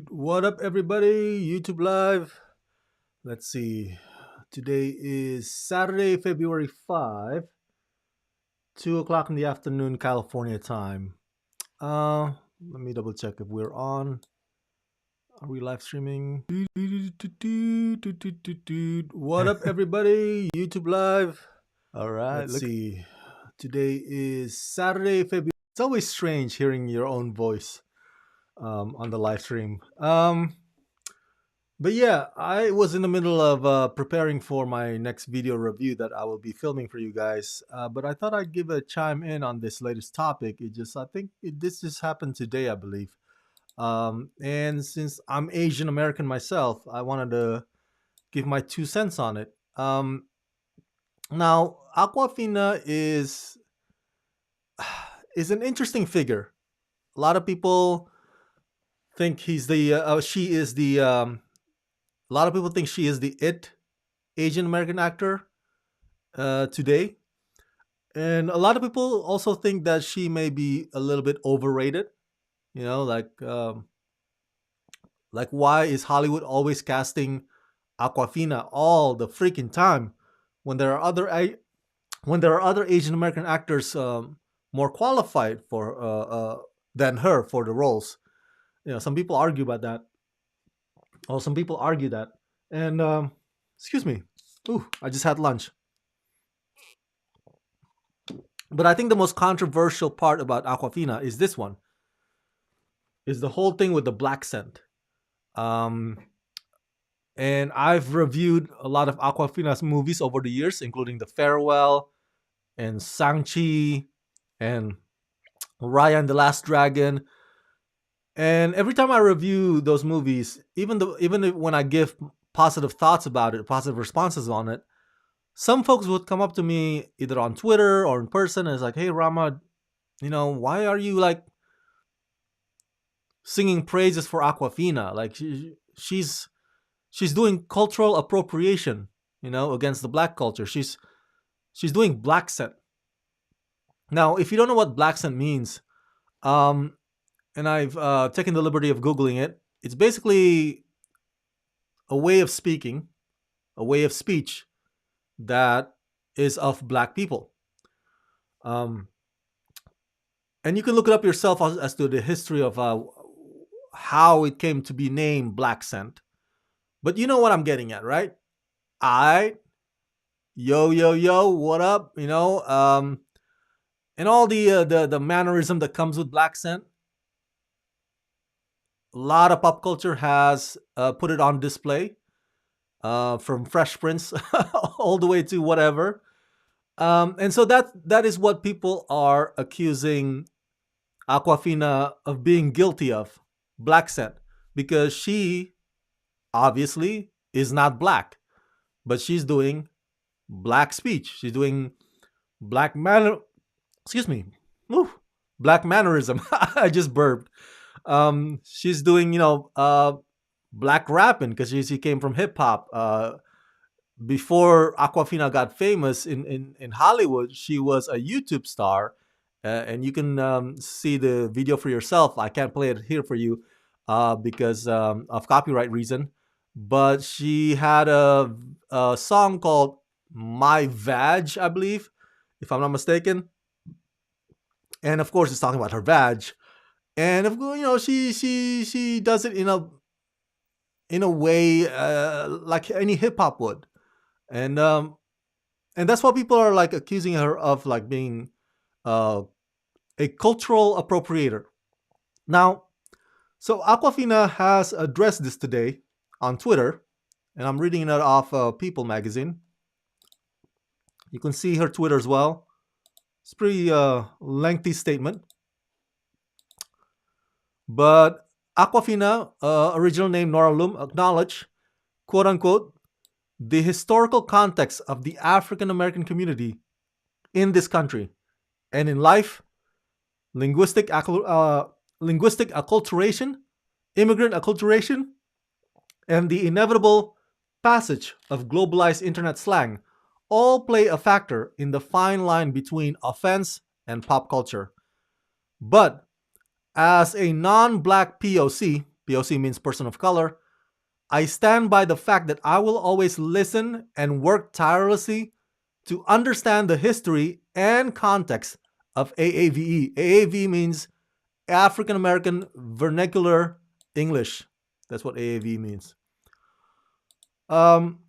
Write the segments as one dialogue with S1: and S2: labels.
S1: What up, everybody? YouTube Live. Let's see. Today is Saturday, February 5, 2 o'clock in the afternoon, California time. Let me double check if we're on. Are we live streaming? What up, everybody? YouTube Live.
S2: All right.
S1: Let's see. Today is Saturday, February. It's always strange hearing your own voice on the live stream. But yeah, I was in the middle of preparing for my next video review that I will be filming for you guys. But I thought I'd give a chime in on this latest topic. This just happened today, I believe. And since I'm Asian American myself, I wanted to give my 2 cents on it. Now, Aquafina is an interesting figure. A lot of people think she is the. A lot of people think she is the Asian American actor today, and a lot of people also think that she may be a little bit overrated. You know, like why is Hollywood always casting Aquafina all the freaking time when there are other Asian American actors more qualified for than her for the roles? You know, some people argue about that. Or some people argue that. And excuse me. Ooh, I just had lunch. But I think the most controversial part about Aquafina is this one. Is the whole thing with the Blaccent. Um, and I've reviewed a lot of Aquafina's movies over the years, including The Farewell and Shang-Chi and Raya and the Last Dragon. And every time I review those movies, when I give positive thoughts about it, positive responses on it, some folks would come up to me either on Twitter or in person and it's like, "Hey Rama, why are you like singing praises for Aquafina? Like she's doing cultural appropriation, against the black culture. She's doing Blaccent." Now, if you don't know what Blaccent means, and I've taken the liberty of Googling it. It's basically a way of speaking, a way of speech that is of black people. And you can look it up yourself as to the history of how it came to be named Blaccent. But you know what I'm getting at, right? Yo, what up? And all the mannerism that comes with Blaccent. A lot of pop culture has put it on display, from Fresh Prince all the way to whatever. And so that is what people are accusing Aquafina of being guilty of, Blaccent, because she obviously is not black, but she's doing black speech. She's doing black manner. Excuse me. Ooh, black mannerism. I just burped. She's doing black rapping because she came from hip hop. Before Aquafina got famous in Hollywood, she was a YouTube star, and you can see the video for yourself. I can't play it here for you because of copyright reason. But she had a song called "My Vag," I believe, if I'm not mistaken. And of course, it's talking about her vag. And of course, she does it in a way like any hip hop would, and that's why people are like accusing her of like being uh, a cultural appropriator. Now, so Aquafina has addressed this today on Twitter, and I'm reading it off People magazine. You can see her Twitter as well. It's a pretty lengthy statement. But Aquafina, original name Nora Lum, acknowledged, quote unquote, the historical context of the African American community in this country and in life, linguistic acculturation, immigrant acculturation, and the inevitable passage of globalized internet slang all play a factor in the fine line between offense and pop culture. But As a non black POC, POC means person of color, I stand by the fact that I will always listen and work tirelessly to understand the history and context of AAVE. AAVE means African American Vernacular English. That's what AAVE means. Um,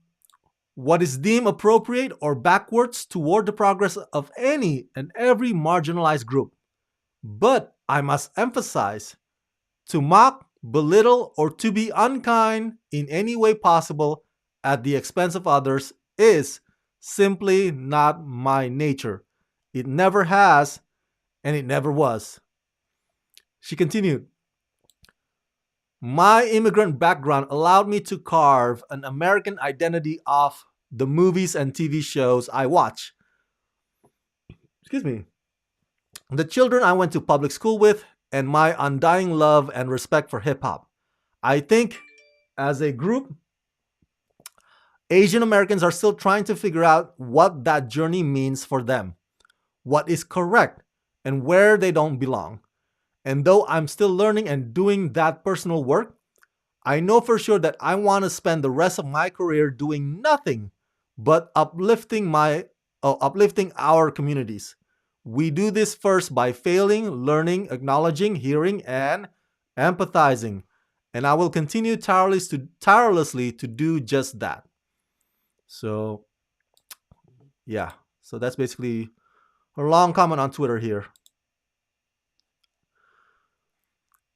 S1: what is deemed appropriate or backwards toward the progress of any and every marginalized group. But I must emphasize, to mock, belittle, or to be unkind in any way possible at the expense of others is simply not my nature. It never has, and it never was. She continued, my immigrant background allowed me to carve an American identity off the movies and TV shows I watch. Excuse me. The children I went to public school with, and my undying love and respect for hip hop. I think, as a group, Asian Americans are still trying to figure out what that journey means for them, what is correct, and where they don't belong. And though I'm still learning and doing that personal work, I know for sure that I want to spend the rest of my career doing nothing but uplifting our communities. We do this first by failing, learning, acknowledging, hearing, and empathizing. And I will continue tirelessly to do just that. So, yeah. So that's basically a long comment on Twitter here.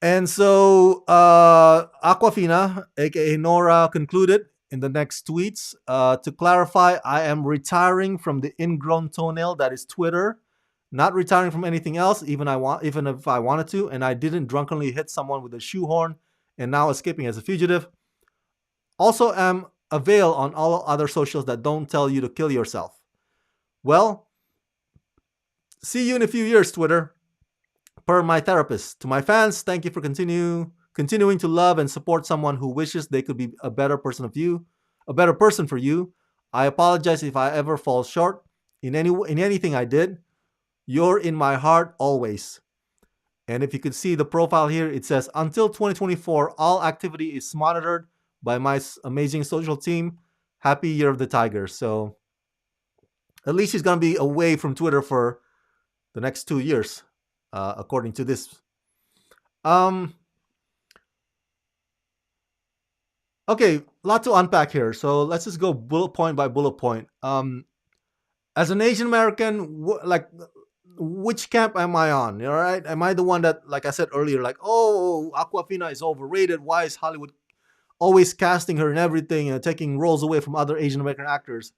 S1: And so Awkwafina, aka Nora, concluded in the next tweets, to clarify, I am retiring from the ingrown toenail that is Twitter, not retiring from anything else, even if I wanted to, and I didn't drunkenly hit someone with a shoehorn and now escaping as a fugitive. Also am avail on all other socials that don't tell you to kill yourself. Well, see you in a few years, Twitter. Per my therapist. To my fans, thank you for continuing to love and support someone who wishes they could be a better person for you. I apologize if I ever fall short in anything I did. You're in my heart always. And if you could see the profile here, it says until 2024, all activity is monitored by my amazing social team. Happy Year of the Tiger. So at least she's gonna be away from Twitter for the next 2 years. According to this. Okay, lot to unpack here. So let's just go bullet point by bullet point. As an Asian American, which camp am I on? All right, am I the one that, like I said earlier, like, oh, Awkwafina is overrated? Why is Hollywood always casting her in everything and taking roles away from other Asian American actors?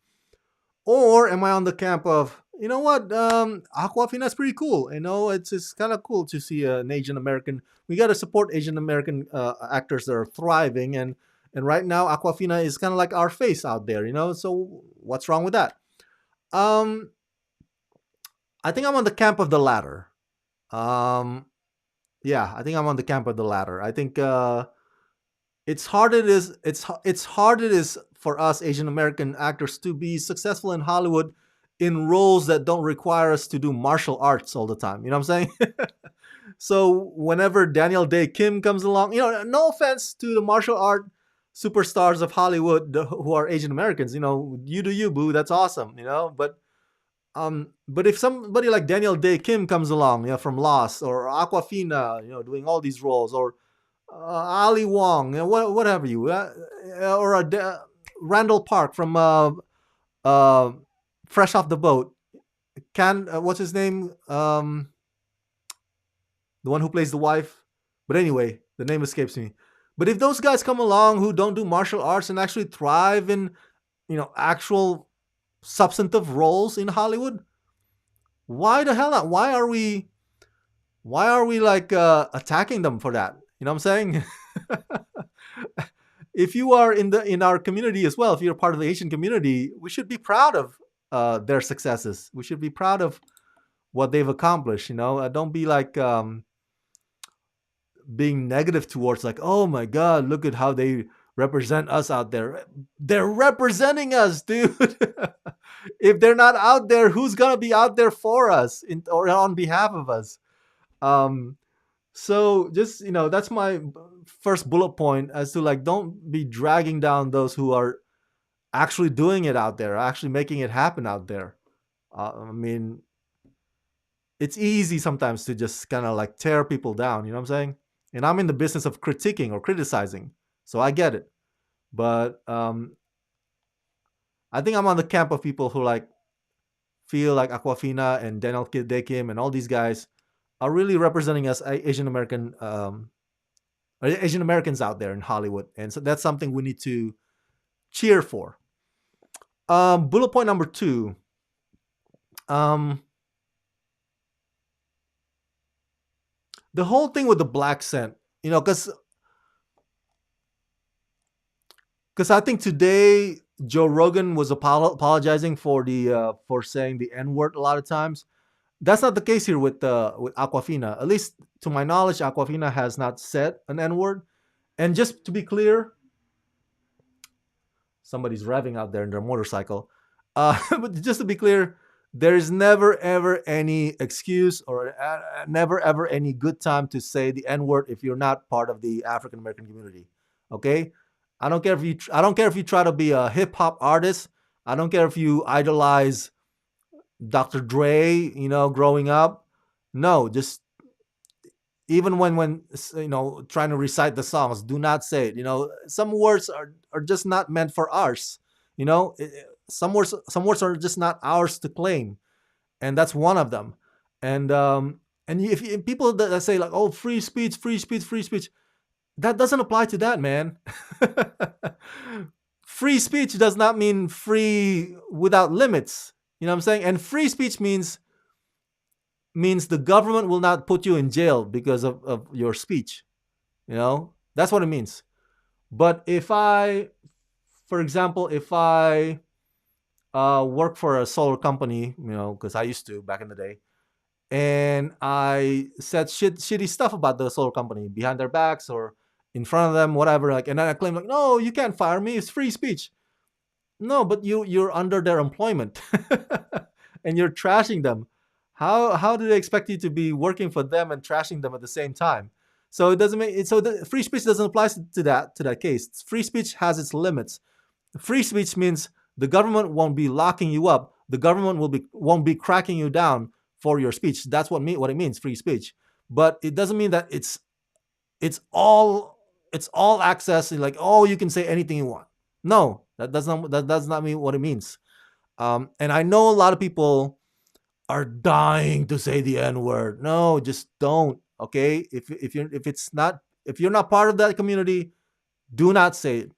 S1: Or am I on the camp of, you know what, Awkwafina is pretty cool. It's kind of cool to see an Asian American. We got to support Asian American actors that are thriving, and right now Awkwafina is kind of like our face out there. So what's wrong with that? I think I'm on the camp of the latter. Yeah, I think I'm on the camp of the latter. I think it's hard it is for us Asian American actors to be successful in Hollywood in roles that don't require us to do martial arts all the time. You know what I'm saying? So whenever Daniel Day Kim comes along, no offense to the martial art superstars of Hollywood who are Asian Americans, you do you, boo. That's awesome, but if somebody like Daniel Day Kim comes along, from Lost, or Awkwafina, doing all these roles, or Ali Wong, whatever or Randall Park from Fresh Off the Boat. What's his name? The one who plays the wife. But anyway, the name escapes me. But if those guys come along who don't do martial arts and actually thrive in, actual substantive roles in Hollywood, why the hell not? Why are we like attacking them for that? You know what I'm saying? If you are in our community as well, if you're part of the Asian community, we should be proud of their successes. We should be proud of what they've accomplished. Don't be like being negative towards, like, oh my God, look at how they represent us out there. They're representing us, dude. If they're not out there, who's gonna be out there for us or on behalf of us? So just that's my first bullet point, as to like, don't be dragging down those who are actually doing it out there, actually making it happen out there. I mean, it's easy sometimes to just kind of like tear people down. You know what I'm saying? And I'm in the business of critiquing or criticizing, so I get it. But I think I'm on the camp of people who like feel like Aquafina and Daniel Day Kim and all these guys are really representing us Asian American Asian Americans out there in Hollywood, and so that's something we need to cheer for. Bullet point number two. Um, the whole thing with the black scent, because I think today Joe Rogan was apologizing for the for saying the N word a lot of times. That's not the case here with Aquafina. At least to my knowledge, Aquafina has not said an N word. And just to be clear, somebody's revving out there in their motorcycle. But just to be clear, there is never ever any excuse, or never ever any good time to say the N word if you're not part of the African American community. Okay, I don't care if you try to be a hip hop artist. I don't care if you idolize Dr. Dre. Growing up. No, just even when trying to recite the songs, do not say it. Some words are just not meant for ours. Some words are just not ours to claim, and that's one of them. And if people that say like, oh, free speech, free speech, free speech, that doesn't apply to that, man. Free speech does not mean free without limits. You know what I'm saying? And free speech means the government will not put you in jail because of your speech. That's what it means. But for example, if I work for a solar company, because I used to back in the day, and I said shitty stuff about the solar company behind their backs or in front of them, whatever, like, and then I claim like, no, you can't fire me, it's free speech. No, but you're under their employment, and you're trashing them. How do they expect you to be working for them and trashing them at the same time? So it doesn't make it. So the free speech doesn't apply to that case. Free speech has its limits. Free speech means the government won't be locking you up. The government won't be cracking you down for your speech. That's what it means, free speech. But it doesn't mean that it's all access. Like, oh, you can say anything you want. No, that does not mean what it means. And I know a lot of people are dying to say the N word. No, just don't. Okay, if you're not part of that community, do not say it.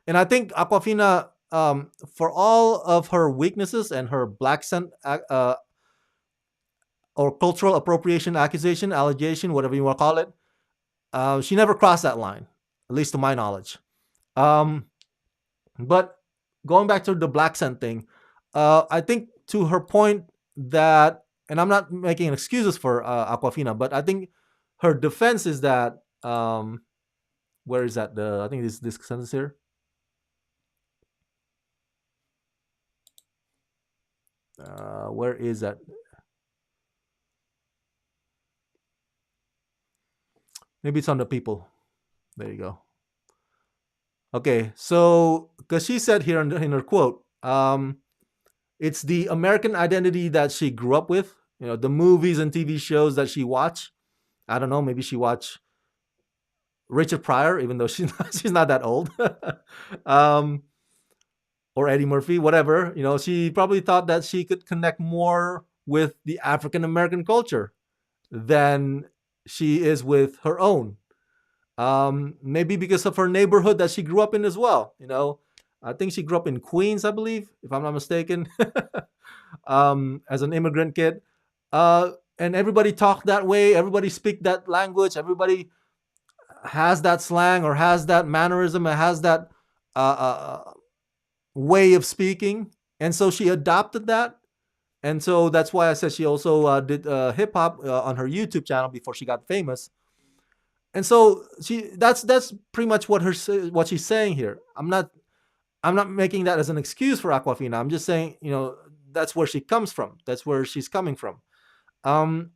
S1: And I think Aquafina, for all of her weaknesses and her Blaccent or cultural appropriation accusation, allegation, whatever you want to call it, she never crossed that line, at least to my knowledge. Um, but going back to the Blaccent thing, I think to her point that, and I'm not making excuses for Aquafina, but I think her defense is that, where is that? I think this sentence here. Where is that? Maybe it's on the people. There you go. Okay, so because she said here in her quote, it's the American identity that she grew up with. The movies and TV shows that she watched. I don't know. Maybe she watched Richard Pryor, even though she's not that old, um, or Eddie Murphy, whatever. She probably thought that she could connect more with the African American culture than she is with her own. Maybe because of her neighborhood that she grew up in as well. I think she grew up in Queens, I believe, if I'm not mistaken, as an immigrant kid. And everybody talked that way. Everybody speak that language. Everybody has that slang or has that mannerism and has that way of speaking. And so she adopted that. And so that's why I said she also did hip hop on her YouTube channel before she got famous. And so that's pretty much what she's saying here. I'm not making that as an excuse for Aquafina. I'm just saying, that's where she comes from. That's where she's coming from. Um,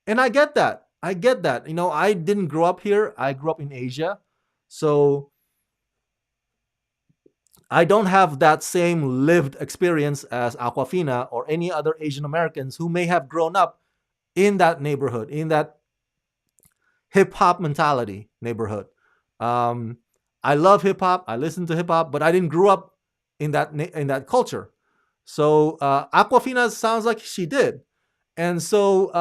S1: and I get that. I get that. I didn't grow up here. I grew up in Asia. So I don't have that same lived experience as Aquafina or any other Asian Americans who may have grown up in that neighborhood, in that hip hop mentality neighborhood. Um, I love hip hop. I listen to hip hop, but I didn't grow up in that culture. So Aquafina sounds like she did, and so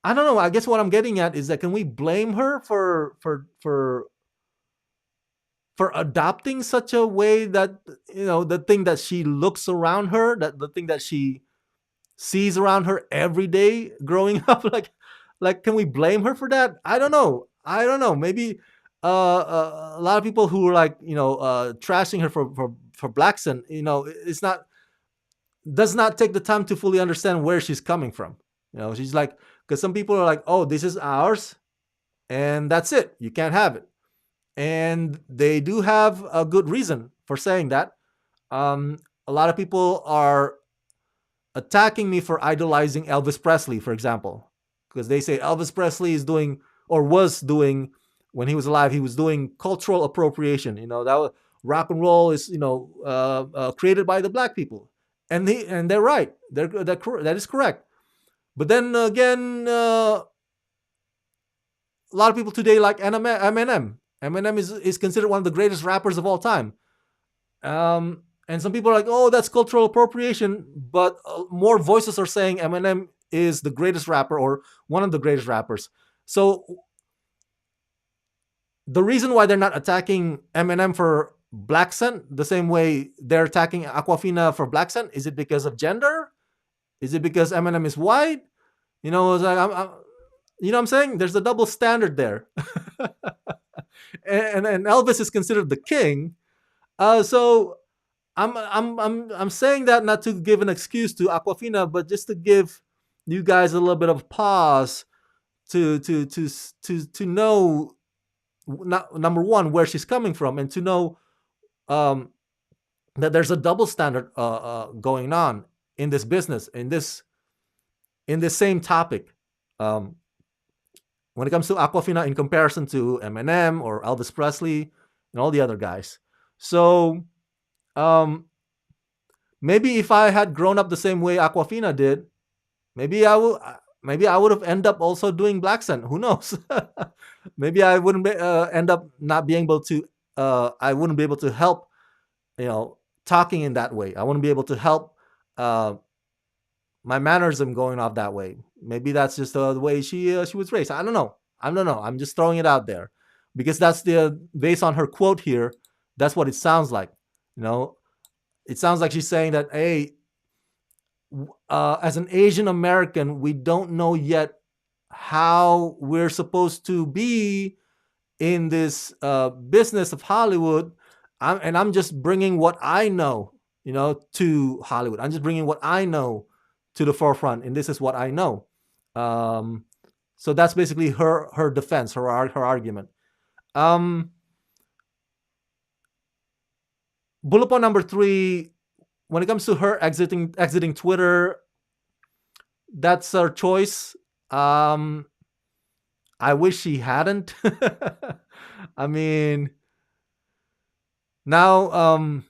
S1: I don't know. I guess what I'm getting at is that can we blame her for adopting such a way that the thing that she looks around her, that the thing that she sees around her every day growing up, like can we blame her for that? I don't know. Maybe a lot of people who are like trashing her for Blaccent, it's not does not take the time to fully understand where she's coming from. She's like, because some people are like, oh, this is ours and that's it, you can't have it, and they do have a good reason for saying that. A lot of people are attacking me for idolizing Elvis Presley, for example, because they say Elvis Presley is doing or was doing when he was alive. He was doing cultural appropriation. Rock and roll is created by the black people, and they're right. That is correct. But then again, a lot of people today like Eminem. Eminem is considered one of the greatest rappers of all time. And some people are like, oh, that's cultural appropriation. But more voices are saying Eminem is the greatest rapper or one of the greatest rappers. So the reason why they're not attacking Eminem for Blaccent the same way they're attacking Aquafina for Blaccent, is it because of gender? Is it because Eminem is white? It's like what I'm saying? There's a double standard there. and Elvis is considered the king. So I'm saying that not to give an excuse to Aquafina, but just to give you guys a little bit of pause to know, not, number one, where she's coming from, and to know that there's a double standard going on in this business, in this same topic. When it comes to Aquafina in comparison to Eminem or Elvis Presley and all the other guys. So maybe if I had grown up the same way Aquafina did, maybe I would have ended up also doing Blaccent. Who knows? Maybe I wouldn't end up not being able to. I wouldn't be able to help, talking in that way. I wouldn't be able to help my mannerism going off that way. Maybe that's just the way she was raised. I don't know. I'm just throwing it out there because that's based on her quote here. That's what it sounds like. It sounds like she's saying that, hey, as an Asian American, we don't know yet how we're supposed to be in this business of Hollywood. I'm just bringing what I know, to Hollywood. I'm just bringing what I know to the forefront, and this is what I know. So that's basically her defense, her argument. Bullet point number 3, when it comes to her exiting Twitter, that's her choice. I wish she hadn't. I mean, now,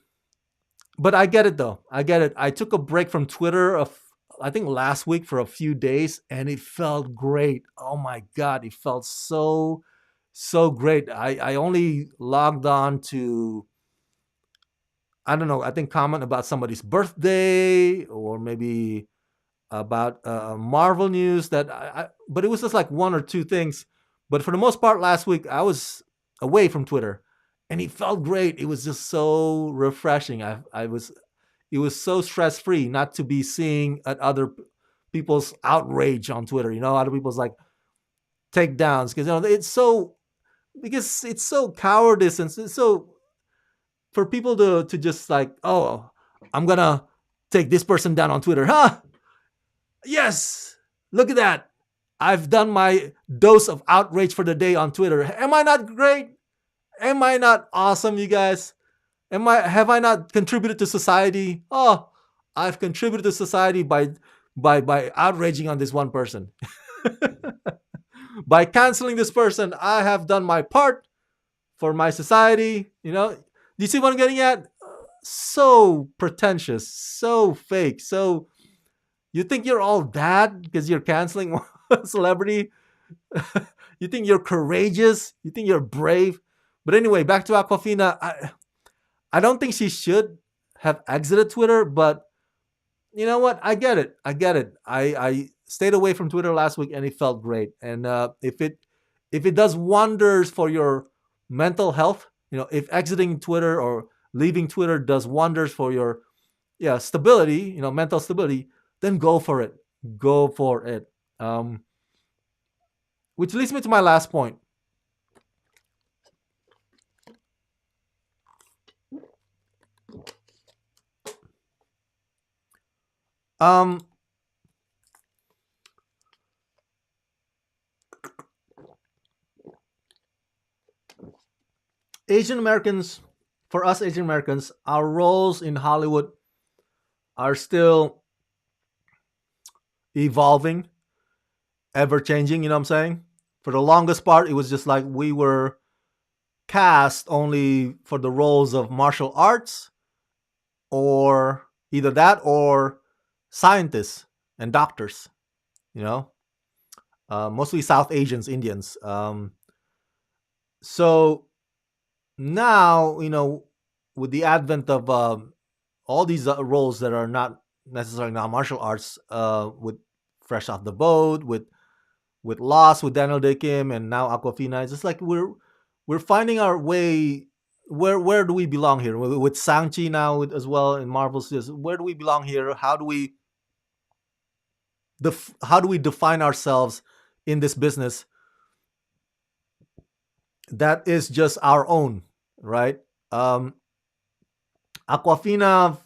S1: but I get it though. I get it. I took a break from Twitter I think last week for a few days, and it felt great. Oh my God, it felt so great. I only logged on to, I don't know, I think comment about somebody's birthday or maybe about Marvel news but it was just like one or two things. But for the most part, last week I was away from Twitter, and it felt great. It was just so refreshing. It was so stress free not to be seeing at other people's outrage on Twitter. Other people's like takedowns because it's so cowardice, and so for people to just like, oh, I'm gonna take this person down on Twitter, huh? Yes, look at that. I've done my dose of outrage for the day on Twitter. Am I not great? Am I not awesome, you guys? Have I not contributed to society? Oh, I've contributed to society by outraging on this one person. By canceling this person, I have done my part for my society. Do you see what I'm getting at? So pretentious, so fake, so you think you're all that because you're canceling a celebrity? You think you're courageous? You think you're brave? But anyway, back to Aquafina. I don't think she should have exited Twitter, but you know what? I get it. I get it. I stayed away from Twitter last week and it felt great. And if it does wonders for your mental health, if exiting Twitter or leaving Twitter does wonders for your stability, mental stability, then go for it. Go for it. Um, which leads me to my last point. Um, Asian Americans, for us Asian Americans, our roles in Hollywood are still evolving, ever changing. You know what I'm saying? For the longest part, it was just like we were cast only for the roles of martial arts, or either that or scientists and doctors. You know, mostly South Asians, Indians. So now, with the advent of all these roles that are not necessarily now martial arts, with Fresh Off the Boat, with Lost, with Daniel Day Kim, and now Aquafina, it's just like we're finding our way. Where do we belong here? With Shang-Chi now, as well in Marvel's, where do we belong here? How do we define ourselves in this business that is just our own, right? Um, Aquafina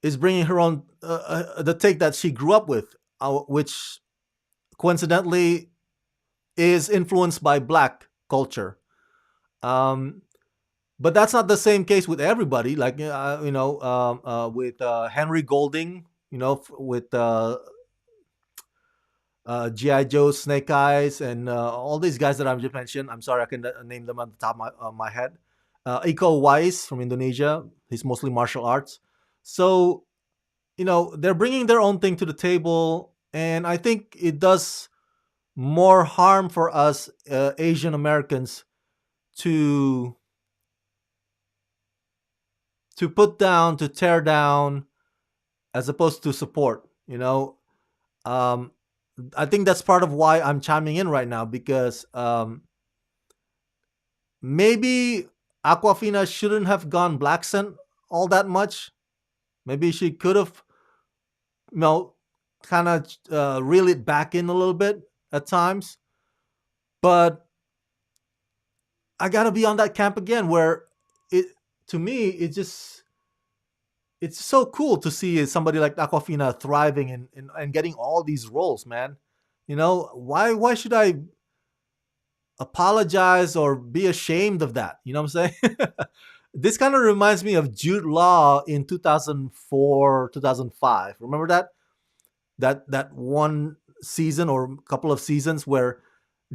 S1: is bringing her own the take that she grew up with, which coincidentally is influenced by Black culture. Um, but that's not the same case with everybody. Like with Henry Golding, with GI Joe, Snake Eyes, and all these guys that I've just mentioned. I'm sorry, I can name them on the top of my head. Iko Uwais from Indonesia. He's mostly martial arts. So they're bringing their own thing to the table, and I think it does more harm for us Asian Americans to put down, to tear down, as opposed to support. Um, I think that's part of why I'm chiming in right now, because maybe Aquafina shouldn't have gone Blaccent all that much. Maybe she could have, you know, kind of reel it back in a little bit at times. But I gotta be on that camp again, where it to me it's so cool to see somebody like Aquafina thriving and getting all these roles, man. Why should I apologize or be ashamed of that? You know what I'm saying? This kind of reminds me of Jude Law in 2004, 2005. Remember that one season or couple of seasons where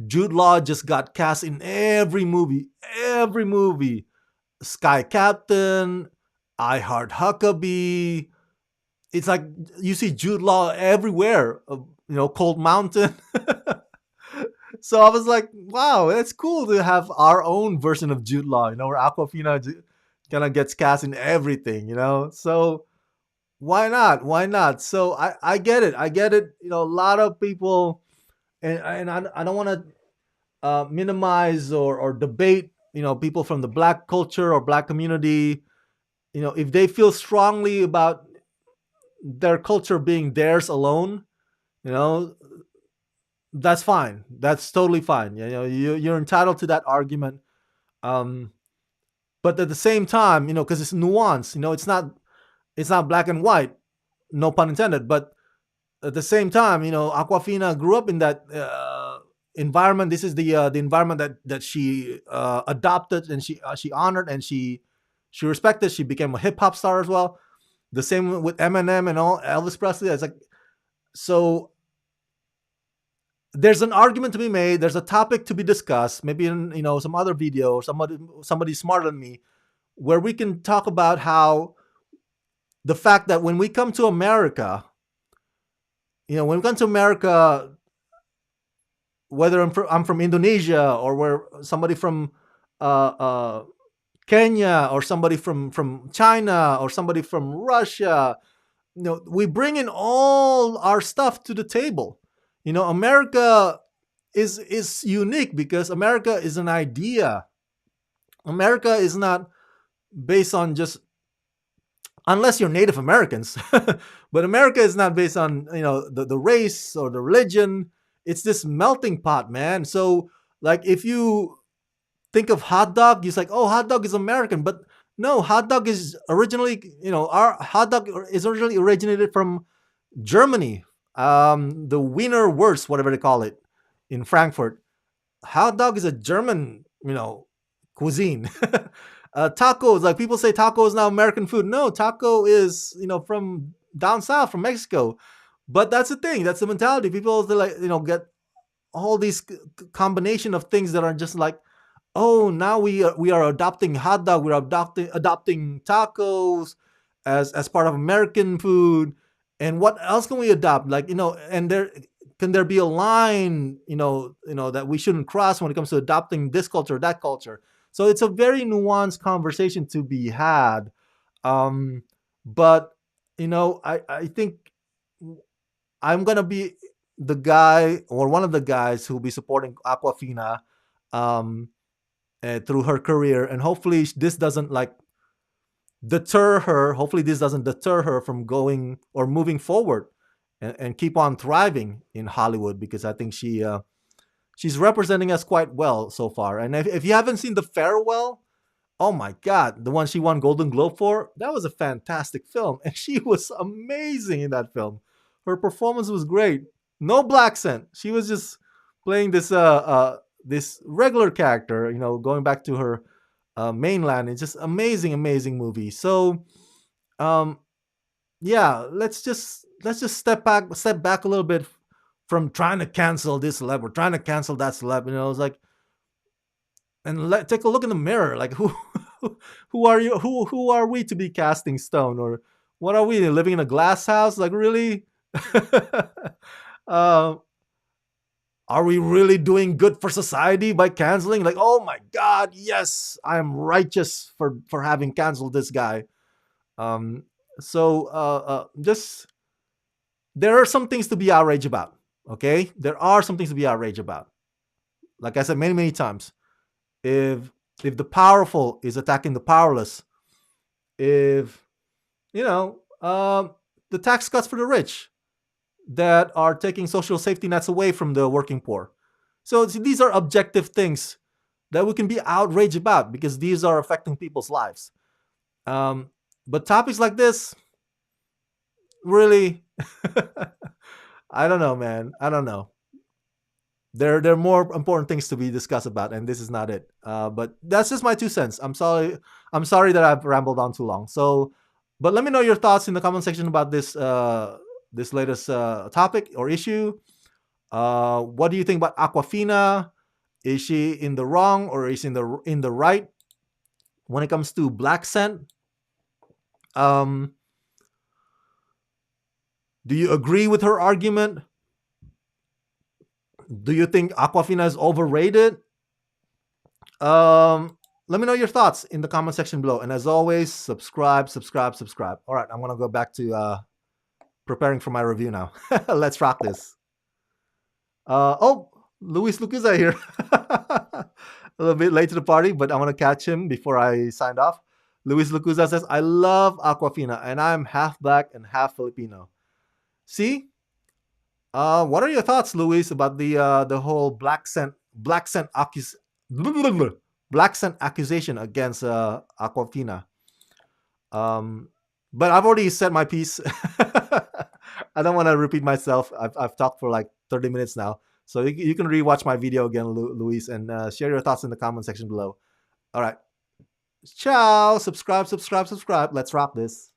S1: Jude Law just got cast in every movie, every movie. Sky Captain, I Heart Huckabee. It's like you see Jude Law everywhere. Cold Mountain. So I was like, wow, it's cool to have our own version of Jude Law. Where Aquafina kind of gets cast in everything. So why not? Why not? So I get it. I get it. A lot of people, and I don't want to minimize or debate people from the Black culture or Black community. If they feel strongly about their culture being theirs alone, you know that's fine. That's totally fine. You're entitled to that argument. um but at the same time, because it's nuanced, it's not black and white, no pun intended. But at the same time, Aquafina grew up in that environment. This is the environment that she adopted, and she honored, and she respected. She became a hip hop star as well. The same with Eminem and all Elvis Presley. It's like, so there's an argument to be made. There's a topic to be discussed. Maybe in some other video, or somebody smarter than me, where we can talk about how the fact that when we come to America, when we come to America, whether I'm from Indonesia, or where somebody from uh, Kenya, or somebody from China, or somebody from Russia, we bring in all our stuff to the table. America is unique because America is an idea. America is not based on just, unless you're Native Americans, but America is not based on the race or the religion. It's this melting pot, man. So like if you think of hot dog, it's like, oh, hot dog is American, but no, hot dog is originally, our hot dog is originally originated from Germany. The Wiener Wurst, whatever they call it, in Frankfurt. Hot dog is a German, cuisine. Tacos, like people say, taco is now American food. No, taco is from down south, from Mexico. But that's the thing. That's the mentality. People, they like get all these combination of things that are just like, oh, now we are adopting hot dog, we're adopting tacos as part of American food. And what else can we adopt, like, and there be a line, that we shouldn't cross when it comes to adopting this culture, that culture. So it's a very nuanced conversation to be had. But I think I'm gonna be the guy, or one of the guys, who will be supporting Aquafina, um, through her career, and hopefully this doesn't like deter her. Hopefully this doesn't deter her from going or moving forward, and keep on thriving in Hollywood, because I think she's representing us quite well so far. And if you haven't seen The Farewell, oh my God, the one she won Golden Globe for, that was a fantastic film, and she was amazing in that film. Her performance was great. No Blaccent. She was just playing this regular character, going back to her mainland. It's just amazing, amazing movie. So, um, yeah, let's just step back a little bit from trying to cancel this celeb or trying to cancel that celeb. It's like, and take a look in the mirror. Like, who are you? Who are we to be casting stone? Or what are we, living in a glass house? Like, really? uh, are we really doing good for society by canceling? Like, oh my God, yes, I'm righteous for having canceled this guy. Um, so just there are some things to be outraged about. Okay, there are some things to be outraged about. Like I said many, many times, if the powerful is attacking the powerless, if you know the tax cuts for the rich that are taking social safety nets away from the working poor. So these are objective things that we can be outraged about, because these are affecting people's lives. Um, but topics like this, really, I don't know, man. I don't know. There are more important things to be discussed about, and this is not it. But that's just my 2 cents. I'm sorry. I'm sorry that I've rambled on too long. So, but let me know your thoughts in the comment section about this latest topic or issue. What do you think about Aquafina? Is she in the wrong, or is she in the right when it comes to Blaccent? Um, do you agree with her argument? Do you think Aquafina is overrated? Let me know your thoughts in the comment section below. And as always, subscribe, subscribe, subscribe. All right, I'm gonna go back to preparing for my review now. Let's rock this. Oh, Luis Lucuza here. A little bit late to the party, but I want to catch him before I signed off. Luis Lucuza says, I love Aquafina, and I'm half black and half Filipino. See? What are your thoughts, Luis, about the whole Black scent accusation against Aquafina? Um, but I've already said my piece. I don't want to repeat myself. I've talked for like 30 minutes now. So you can rewatch my video again, Luis, and share your thoughts in the comment section below. All right. Ciao. Subscribe, subscribe, subscribe. Let's rock this.